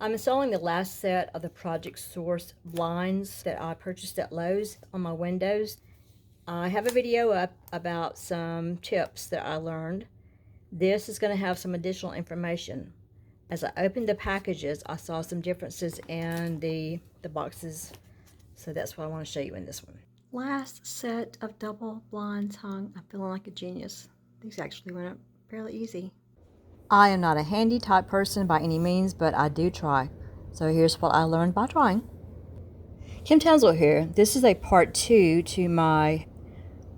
I'm installing the last set of the Project Source blinds that I purchased at Lowe's on my windows. I have a video up about some tips that I learned. This is going to have some additional information. As I opened the packages, I saw some differences in the boxes, so that's what I want to show you in this one. Last set of double blinds hung. I'm feeling like a genius. These actually went up fairly easy. I am not a handy type person by any means, but I do try. So here's what I learned by trying. Kim Townsel here. This is a part 2 to my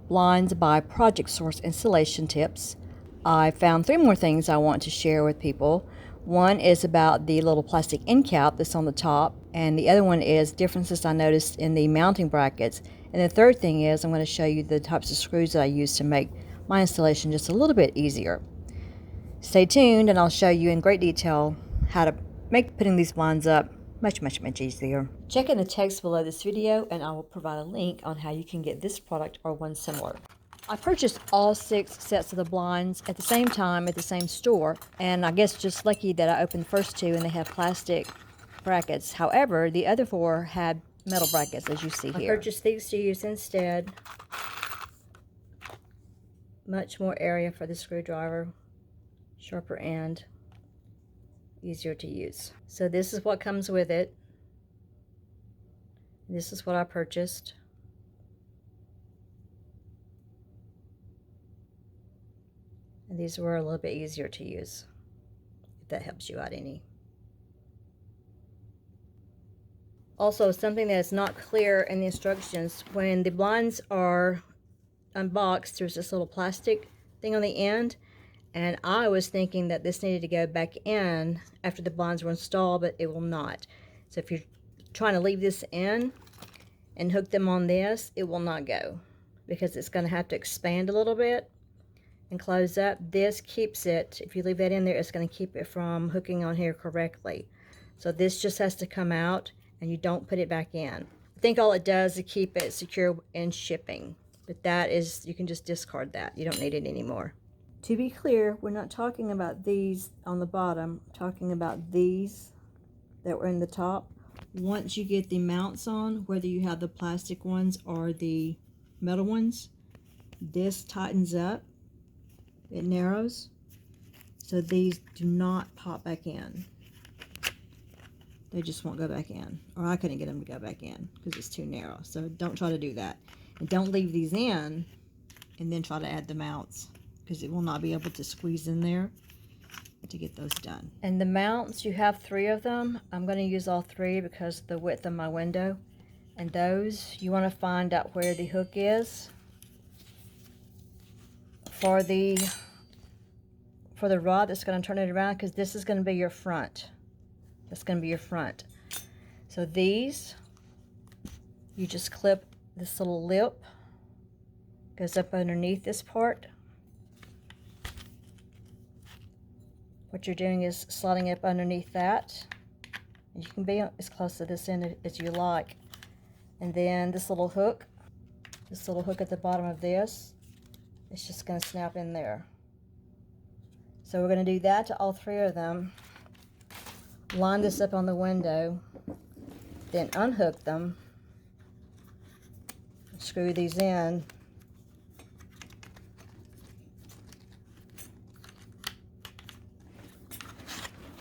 blinds by Project Source installation tips. I found 3 more things I want to share with people. One is about the little plastic end cap that's on the top, and the other one is differences I noticed in the mounting brackets. And the third thing is I'm going to show you the types of screws that I use to make my installation just a little bit easier. Stay tuned and I'll show you in great detail how to make putting these blinds up much easier. Check in the text below this video and I will provide a link on how you can get this product or one similar. I purchased all 6 sets of the blinds at the same time at the same store, and I guess just lucky that I opened the first 2 and they have plastic brackets. However, the other 4 had metal brackets, as you see here. I purchased these to use instead. Much more area for the screwdriver. Sharper end, easier to use. So this is what comes with it. This is what I purchased. And these were a little bit easier to use, if that helps you out any. Also, something that is not clear in the instructions, when the blinds are unboxed, there's this little plastic thing on the end. And I was thinking that this needed to go back in after the blinds were installed, but it will not. So if you're trying to leave this in and hook them on this, it will not go because it's going to have to expand a little bit and close up. This keeps it, if you leave that in there, it's going to keep it from hooking on here correctly. So this just has to come out and you don't put it back in. I think all it does is keep it secure in shipping. But that is, you can just discard that. You don't need it anymore. To be clear, we're not talking about these on the bottom, we're talking about these that were in the top. Once you get the mounts on, whether you have the plastic ones or the metal ones, this tightens up, it narrows, so these do not pop back in. They just won't go back in, or I couldn't get them to go back in because it's too narrow. So don't try to do that. And don't leave these in and then try to add the mounts, because it will not be able to squeeze in there to get those done. And the mounts, you have 3 of them. I'm going to use all 3 because of the width of my window. And those, you want to find out where the hook is for the rod that's going to turn it around, because this is going to be your front. That's going to be your front. So these, you just clip this little lip, goes up underneath this part. What you're doing is sliding up underneath that. You can be as close to this end as you like. And then this little hook at the bottom of this, it's just going to snap in there. So we're going to do that to all 3 of them. Line this up on the window, then unhook them, screw these in.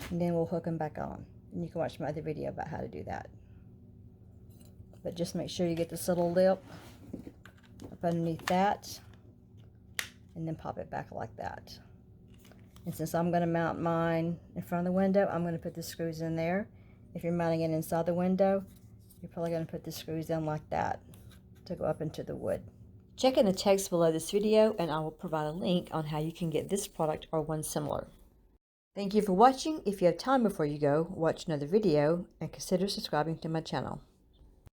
And then we'll hook them back on. And you can watch my other video about how to do that. But just make sure you get this little lip up underneath that. And then pop it back like that. And since I'm going to mount mine in front of the window, I'm going to put the screws in there. If you're mounting it inside the window, you're probably going to put the screws in like that to go up into the wood. Check in the text below this video and I will provide a link on how you can get this product or one similar. Thank you for watching. If you have time before you go, watch another video and consider subscribing to my channel.